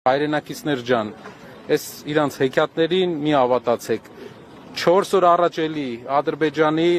Հայրենակիցներ ջան, այս իրանց հեքիաթներին մի ավատացեք։ 4 օր առաջ էլի Ադրբեջանի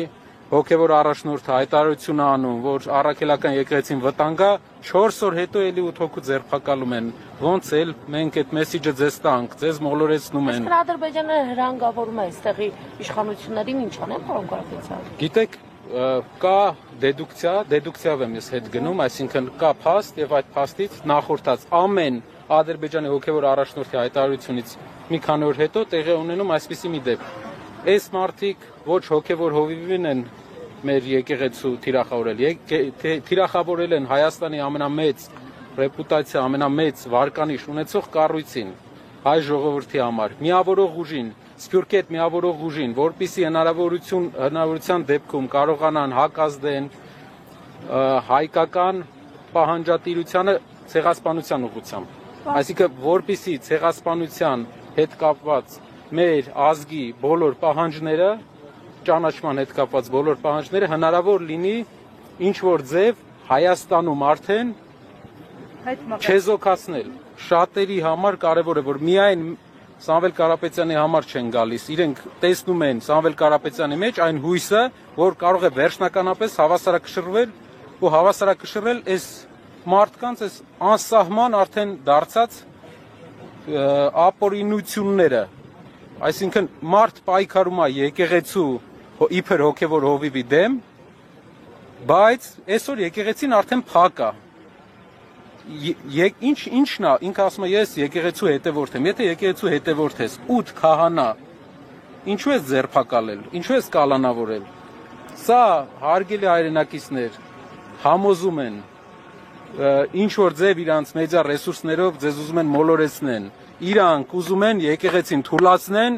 հոգևոր առաջնորդը հայտարարություն անում, որ առաքելական եկեղեցին վտանգա, 4 օր հետո էլի 8 հոգու ձերբակալում են։ Ոնց էլ մենք այդ մեսիջը ձեզ տանք, ձեզ մոլորեցնում են։ Իսկ Ադրբեջանը հրանգավորում է այստեղի իշխանություններին ինչ անեն, պարոն Կարապետյան։ Գիտեք, կա դեդուկցիայով եմ ես հետ գնում, այսինքն կա փաստ եւ այդ փաստից նախորդած ամեն Ադրբեջանի հոգևոր առաջնորդի հայտարարությունից մի քանի օր հետո տեղի ունենում այսպիսի մի դեպք։ Այս մարդիկ ոչ հոգևոր հովիվին են մեր եկեղեցու թիրախավորել են Հայաստանի ամենամեծ ռեպուտացիա, ամենամեծ վարկանիշ ունեցող կառույցին, հայ ժողովրդի համար, միավորող ուժին, Սփյուռքի միավորող ուժին, որպիսի հնարավորության դեպքում կարողանան հակազդեն հայկական պահանջատիրությանը ցեղասպանության ուղղությամբ։ Այսինքն, որպիսի ցեղասպանության հետ կապված մեր ազգի բոլոր պահանջները, ճանաչման հետ կապված բոլոր պահանջները հնարավոր լինի ինչ որ ձև Հայաստանում արդեն չեզոքացնել։ Շատերի համար կարևոր է, որ միայն Սամվել Կարապետյանի համար չեն գալիս, իրենք տեսնում են Սամվել Կարապետյանի մեջ այն հույսը, որ կարող է վերջնականապես հավասարակշռվել ու հավասարակշռել այս մարդկանց այս անսահման արդեն դարձած ապօրինությունները, այսինքն մարդ պայքարում է եկեղեցու իբր հոգևոր հովիվի դեմ, բայց այսօր եկեղեցին արդեն փակ է։ Ինչն է, ինքը ասում է ես եկեղեցու հետևորդ եմ, եթե եկեղեցու հետևորդ ես, 8 քահանա, ինչու ես ձերբակալել, ինչու ես կալանավորել։ Սա հարգելի հայրենակիցներ համոզում են ինչ որ ձև իրանց մեդիա ռեսուրսներով ձեզ ուզում են մոլորեցնեն, իրանք ուզում են եկեղեցին թուլացնեն